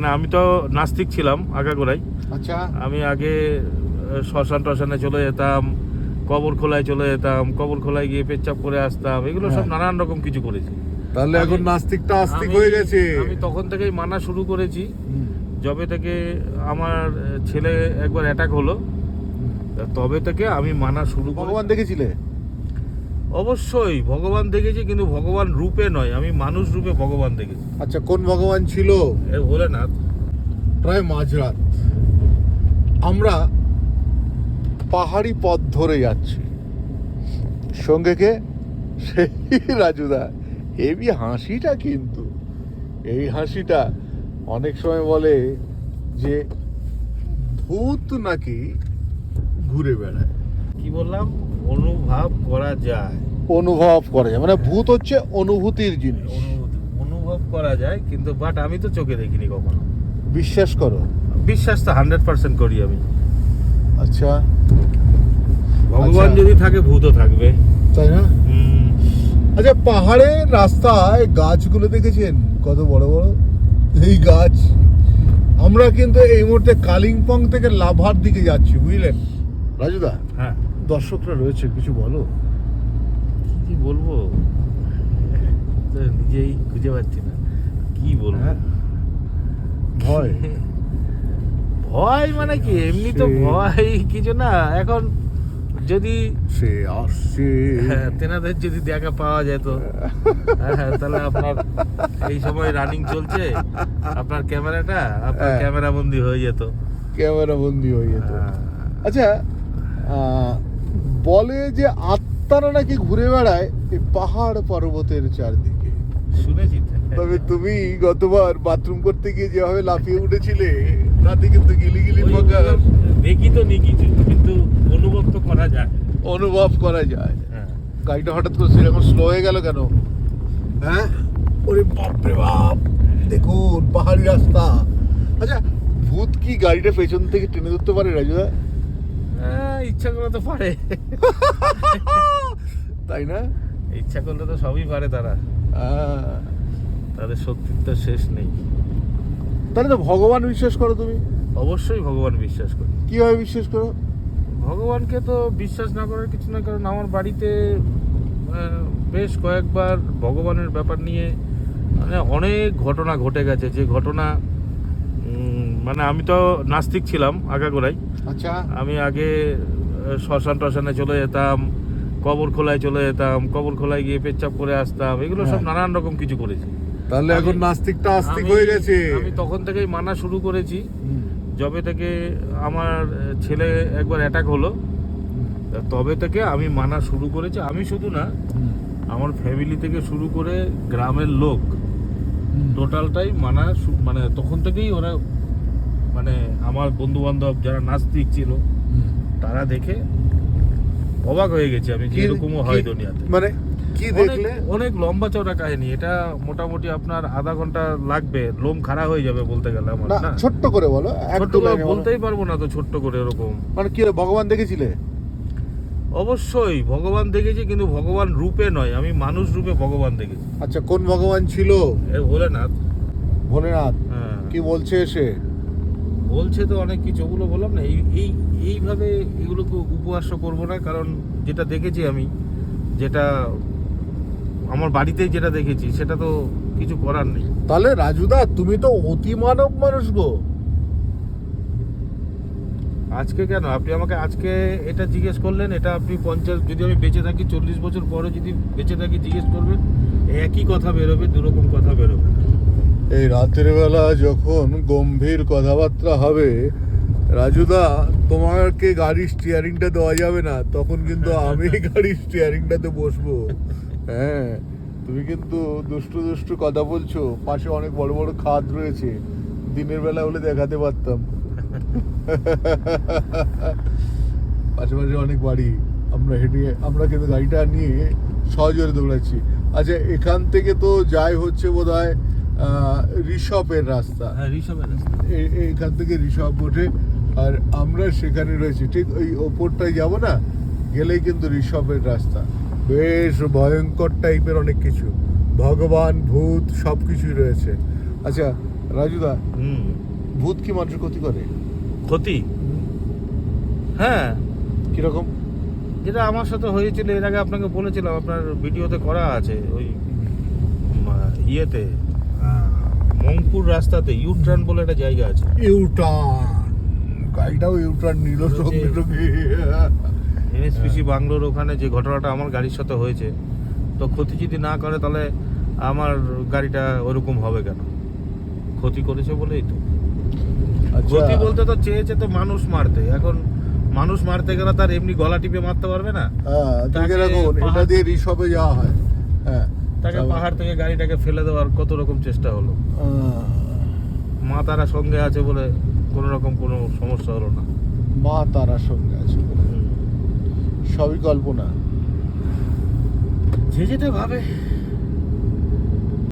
না, আমি তো নাস্তিক ছিলাম আগাগোড়াই। আচ্ছা, আমি আগে শ্মশান টশানে চলে যেতাম, কবর খোলায় চলে যেতাম, কবর খোলায় গিয়ে পেচ্ছাপ করে আসতাম, এগুলো সব হ্যাঁ। নানান রকম কিছু করেছি। তাহলে আমি- এখন নাস্তিকটা আস্তিক আমি- হয়ে গেছে। আমি তখন থেকেই মানা শুরু করেছি। হুম, যবে থেকে আমার ছেলে একবার অ্যাটাক হলো, তা তবে থেকে আমি মানা শুরু করি। ভগবান দেখেছিলে? অবশ্যই ভগবান দেখেছি, কিন্তু ভগবান রূপে নয়, আমি মানুষ রূপে ভগবান দেখেছি। আচ্ছা, কোন ভগবান ছিল? এ ভোলেনাথ। প্রায় মাঝরাত আমরা পাহাড়ি পথ ধরে যাচ্ছি, সঙ্গে কে? সেই রাজুদা। হেভি হাসিটা, কিন্তু এই হাসিটা অনেক সময় বলে যে ভূত নাকি ঘুরে বেড়ায়। কি বললাম? অনুভব করা যায়। অনুভব করে যায়, মানে ভূত হচ্ছে অনুভূতির জিনিস। অনুভব করা যায়, কিন্তু বাট আমি তো চোখে দেখিনি কখনো। বিশ্বাস করো? বিশ্বাস তো 100% করি আমি। আচ্ছা, ভগবান আচ্ছা। যদি থাকে, ভূতও থাকবে। তাই না? হুম। আচ্ছা, পাহাড়ের রাস্তায় গাছগুলো দেখেছেন কত বড় বড় এই গাছ? আমরা কিন্তু এই মুহূর্তে কালিম্পং থেকে লাভার দিকে যাচ্ছি, বুঝলেন রাজুদা? হ্যাঁ, দর্শকরা রয়েছে, কিছু বলো। কি বলবো, তো নিজেই খুঁজে পাচ্ছি না কি বলবো। হ্যাঁ, ভয়। ভয় মানে কি? এমনি তো ভয় কিছু না। এখন যদি সে আসছে। তেনাদের যদি দেখা পাওয়া যেত, তাহলে আপনার এই সময় রানিং চলছে, আপনার ক্যামেরাটা আপনার হ্যাঁ। ক্যামেরা বন্দি হয়ে যেত। ক্যামেরা বন্দি হয়ে যেত। হ্যাঁ। আচ্ছা, বলে যে আত্মারা নাকি ঘুরে বেড়ায় এই পাহাড় পর্বতের চারদিকে। শুনেছি তো। তবে তুমি গতবার বাথরুম করতে গিয়ে যেভাবে লাফিয়ে উঠেছিলে, তাতে কিন্তু গিলিগিলি পোকা দেখি তো নি কিছু, কিন্তু অনুভব তো করা যায়। অনুভব করা যায়। হ্যাঁ। গাড়িটা হঠাৎ করে সেরকম স্লো হয়ে গেল কেন? হ্যাঁ, ওরে বাপরে বাপ, দেখুন পাহাড়ি রাস্তা। আচ্ছা, ভূত কি গাড়িটা পেছন থেকে টেনে ধরতে পারে রাজুদা? ইচ্ছা করলে তো পারে। তাই না? ইচ্ছা করলে তো সবই পারে তারা। আহ, তাদের শক্তির তো শেষ নেই। তাহলে তো ভগবান বিশ্বাস করো তুমি? অবশ্যই ভগবান বিশ্বাস করি। কিভাবে বিশ্বাস করো? ভগবানকে তো বিশ্বাস না করার কিছু না, কারণ আমার বাড়িতে বেশ কয়েকবার ভগবানের ব্যাপার নিয়ে মানে অনেক ঘটনা ঘটে গেছে, যে ঘটনা মানে আমি তো নাস্তিক ছিলাম আগাগোড়াই। আচ্ছা, আমি আগে শ্মশান টশানে চলে যেতাম, কবর খোলায় চলে যেতাম, কবর খোলায় গিয়ে পেচ্ছাপ করে আসতাম, এগুলো সব হ্যাঁ। নানান রকম কিছু করেছি। তাহলে এখন আমি- নাস্তিকটা আস্তিক আমি- হয়ে গেছে। আমি তখন থেকেই মানা শুরু করেছি। হুম, যবে থেকে আমার ছেলে একবার অ্যাটাক হলো, তা তবে থেকে আমি মানা শুরু করেছি। আমি শুধু না, হুম, আমার ফ্যামিলি থেকে শুরু করে গ্রামের লোক হুম। টোটালটাই মানা মানে তখন থেকেই ওরা, মানে আমার বন্ধু বান্ধব যারা নাস্তিক ছিল, হুম। তারা দেখে অবাক হয়ে গেছি আমি, যে কি- এরকমও হয় কি- দুনিয়াতে। মানে কি অনেক দেখলে? অনেক লম্বা চওড়া কাহিনী এটা। মোটামুটি আপনার আধা ঘন্টা লাগবে, লোম খাড়া হয়ে যাবে বলতে গেলে আমার। না, না, ছোট্ট করে বলো, এক ছোট্ট দু করে লাইনে বলো। বলতেই পারবো না তো, ছোট্ট করে এরকম। মানে কি, ভগবান দেখেছিলে? অবশ্যই ভগবান দেখেছি, কিন্তু ভগবান রূপে নয়, আমি মানুষ রূপে ভগবান দেখেছি। আচ্ছা, কোন ভগবান ছিল? এ ভোলেনাথ। ভোলেনাথ। হ্যাঁ। কি বলছে এসে? বলছে তো অনেক কিছু, ওগুলো বললাম না। এইভাবে এগুলোকে উপহাস্য করবো না, কারণ যেটা দেখেছি আমি, যেটা আমার বাড়িতেই যেটা দেখেছি, সেটা তো কিছু করার নেই। তাহলে রাজুদা, তুমি তো অতি মানব মানুষ গো। আজকে কেন আপনি আমাকে আজকে এটা জিজ্ঞেস করলেন? এটা আপনি 50, যদি আমি বেঁচে থাকি 40 বছর পরে যদি বেঁচে থাকি, জিজ্ঞেস করবেন, একই কথা বেরোবে, দুরকম কথা বেরোবে না। এই রাতের বেলা যখন গম্ভীর কথাবার্তা হবে রাজুদা, তোমাকে গাড়ির স্টিয়ারিংটা দেওয়া যাবে না, তখন কিন্তু আমি গাড়ির স্টিয়ারিংটাতে বসবো। হ্যাঁ, তুমি কিন্তু দুষ্টু দুষ্টু কথা বলছো, পাশে অনেক বড় বড় খাদ রয়েছে, দিনের বেলা হলে দেখাতে পারতাম। পাশে পাশে অনেক বাড়ি, আমরা কিন্তু গাড়িটা নিয়ে সহজরে দৌড়াচ্ছি। আচ্ছা, এখান থেকে তো যাই হচ্ছে বোধহয় ঋষভের রাস্তা। হ্যাঁ, ঋষভের রাস্তা। এইখান থেকে ঋষভ ওঠে, আর আমরা সেখানে রয়েছি, ঠিক ওই ওপরটায় যাব না, গেলেই কিন্তু ঋষভের রাস্তা। বেশ ভয়ঙ্কর টাইপের অনেক কিছু, ভগবান ভূত সব কিছুই রয়েছে। আচ্ছা, রাজুদা, হুম। ভূত কি মানুষের ক্ষতি করে? ক্ষতি? হ্যাঁ, কিরকম? যেটা আমার সাথে হয়েছিল এর আগে আপনাকে বলেছিলাম, আপনার ভিডিওতে করা আছে, ওই ইয়েতে মংপুর রাস্তাতে ইউটার্ন বলে একটা জায়গা আছে। ইউটার্ন, গাড়িটাও ইউটার্ন নিল সঙ্গে সঙ্গে। এনএসপিসি বাংলোর ওখানে যে ঘটনাটা আমার গাড়ির সাথে হয়েছে, তো ক্ষতি যদি না করে তাহলে আমার গাড়িটা ওরকম হবে কেন? ক্ষতি করেছে বলেই তো। আচ্ছা, ক্ষতি বলতে তো চেয়েছে তো মানুষ মারতে, এখন মানুষ মারতে গেলে তার এমনি গলা টিপে মারতে পারবে না। হ্যাঁ, দেখে তাকে রাখুন, এটা পাহাড়- দিয়ে ঋষভে যাওয়া হয়। হ্যাঁ, তাকে পাহাড় থেকে গাড়িটাকে ফেলে দেওয়ার কত রকম চেষ্টা হলো। মা তারা সঙ্গে আছে বলে কোনো রকম কোনো সমস্যা হলো না। মা তারার সঙ্গে আছে, সবই কল্পনা। যে যেটা ভাবে